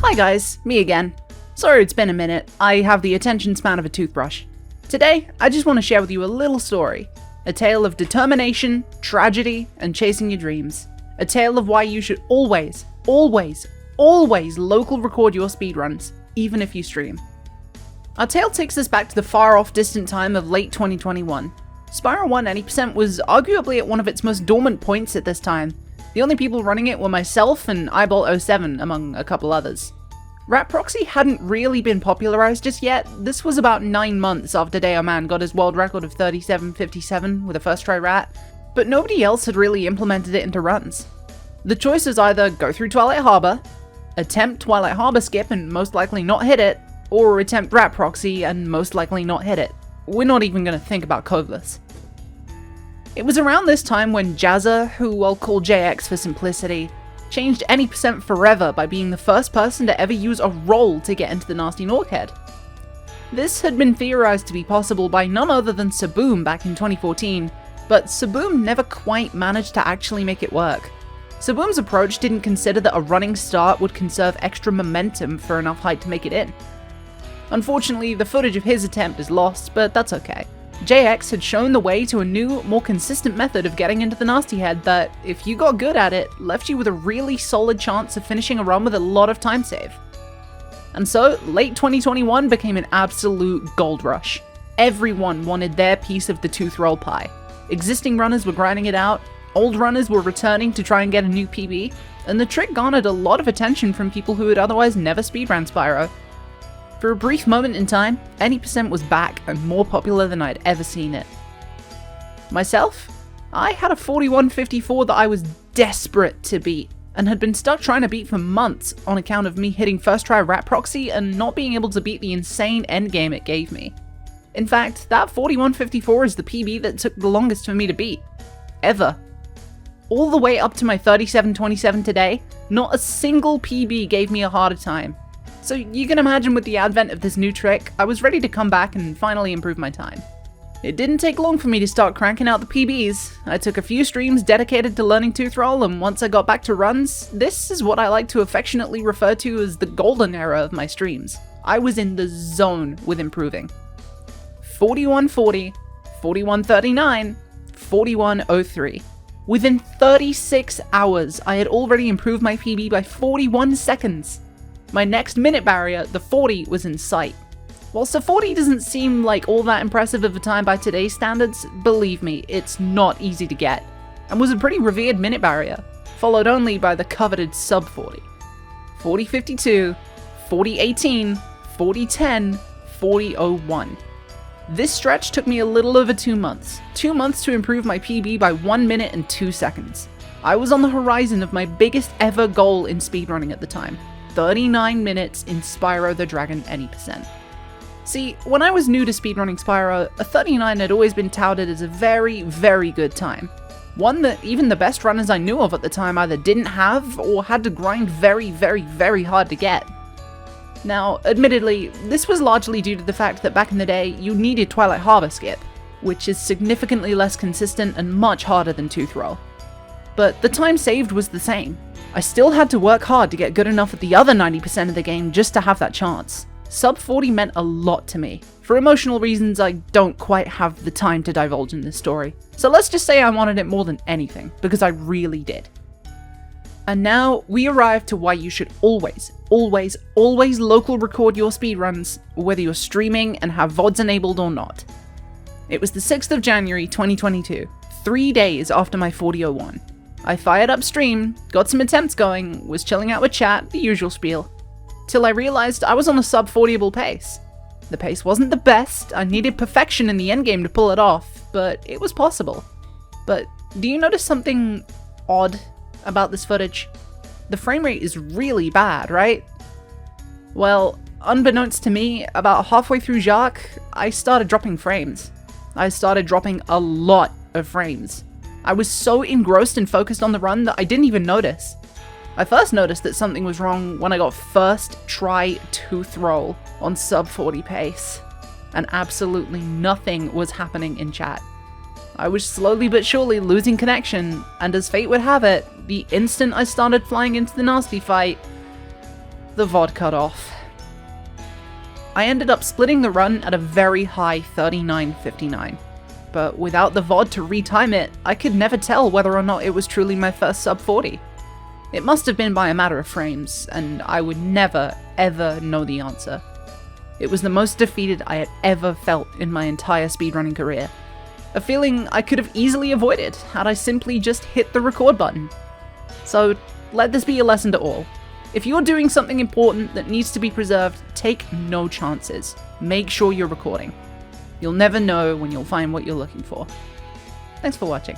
Hi guys, me again. Sorry it's been a minute, I have the attention span of a toothbrush. Today, I just want to share with you a little story. A tale of determination, tragedy, and chasing your dreams. A tale of why you should always local record your speedruns, even if you stream. Our tale takes us back to the far off distant time of late 2021. Spyro 1 80% was arguably at one of its most dormant points at this time. The only people running it were myself and Eyeball07, among a couple others. Rat Proxy hadn't really been popularized just yet. This was about 9 months after Deoman got his world record of 37.57 with a first try rat, but nobody else had really implemented it into runs. The choice is either go through Twilight Harbor, attempt Twilight Harbor skip and most likely not hit it, or attempt Rat Proxy and most likely not hit it. We're not even going to think about Codeless. It was around this time when Jazza, who I'll call JX for simplicity, changed any% forever by being the first person to ever use a roll to get into the Gnasty Norkhead. This had been theorized to be possible by none other than Saboom back in 2014, but Saboom never quite managed to actually make it work. Saboom's approach didn't consider that a running start would conserve extra momentum for enough height to make it in. Unfortunately, the footage of his attempt is lost, but that's okay. JX had shown the way to a new, more consistent method of getting into the Gnasty Head that, if you got good at it, left you with a really solid chance of finishing a run with a lot of time save. And so, late 2021 became an absolute gold rush. Everyone wanted their piece of the tooth roll pie. Existing runners were grinding it out, old runners were returning to try and get a new PB, and the trick garnered a lot of attention from people who had otherwise never speedran Spyro. For a brief moment in time, any% was back and more popular than I'd ever seen it. Myself? I had a 41.54 that I was desperate to beat, and had been stuck trying to beat for months on account of me hitting first try Rat Proxy and not being able to beat the insane endgame it gave me. In fact, that 41.54 is the PB that took the longest for me to beat. Ever. All the way up to my 37.27 today, not a single PB gave me a harder time. So you can imagine with the advent of this new trick, I was ready to come back and finally improve my time. It didn't take long for me to start cranking out the PBs. I took a few streams dedicated to learning tooth roll, and once I got back to runs, this is what I like to affectionately refer to as the golden era of my streams. I was in the zone with improving. 41.40, 41.39, 41.03. Within 36 hours, I had already improved my PB by 41 seconds. My next minute barrier, the 40, was in sight. Whilst the 40 doesn't seem like all that impressive of a time by today's standards, believe me, it's not easy to get, and was a pretty revered minute barrier, followed only by the coveted sub 40. 40.52, 40.18, 40.10, 40.01. This stretch took me a little over 2 months. 2 months to improve my PB by 1 minute and 2 seconds. I was on the horizon of my biggest ever goal in speedrunning at the time. 39 minutes in Spyro the Dragon any%. See, when I was new to speedrunning Spyro, a 39 had always been touted as a very, very good time. One that even the best runners I knew of at the time either didn't have or had to grind very, very, very hard to get. Now, admittedly, this was largely due to the fact that back in the day, you needed Twilight Harbor skip, which is significantly less consistent and much harder than tooth roll. But the time saved was the same. I still had to work hard to get good enough at the other 90% of the game just to have that chance. Sub 40 meant a lot to me. For emotional reasons, I don't quite have the time to divulge in this story. So let's just say I wanted it more than anything, because I really did. And now, we arrive to why you should always local record your speedruns, whether you're streaming and have VODs enabled or not. It was the 6th of January 2022, 3 days after my 40.01. I fired up stream, got some attempts going, was chilling out with chat, the usual spiel. Till I realized I was on a sub 40able pace. The pace wasn't the best, I needed perfection in the endgame to pull it off, but it was possible. But do you notice something odd about this footage? The frame rate is really bad, right? Well, unbeknownst to me, about halfway through Jacques, I started dropping frames. I started dropping a lot of frames. I was so engrossed and focused on the run that I didn't even notice. I first noticed that something was wrong when I got first try tooth roll on sub 40 pace, and absolutely nothing was happening in chat. I was slowly but surely losing connection, and as fate would have it, the instant I started flying into the nasty fight, The VOD cut off. I ended up splitting the run at a very high 39.59. But without the VOD to retime it, I could never tell whether or not it was truly my first sub 40. It must have been by a matter of frames, and I would never, ever know the answer. It was the most defeated I had ever felt in my entire speedrunning career. A feeling I could have easily avoided had I simply just hit the record button. So, let this be a lesson to all. If you're doing something important that needs to be preserved, take no chances. Make sure you're recording. You'll never know when you'll find what you're looking for. Thanks for watching.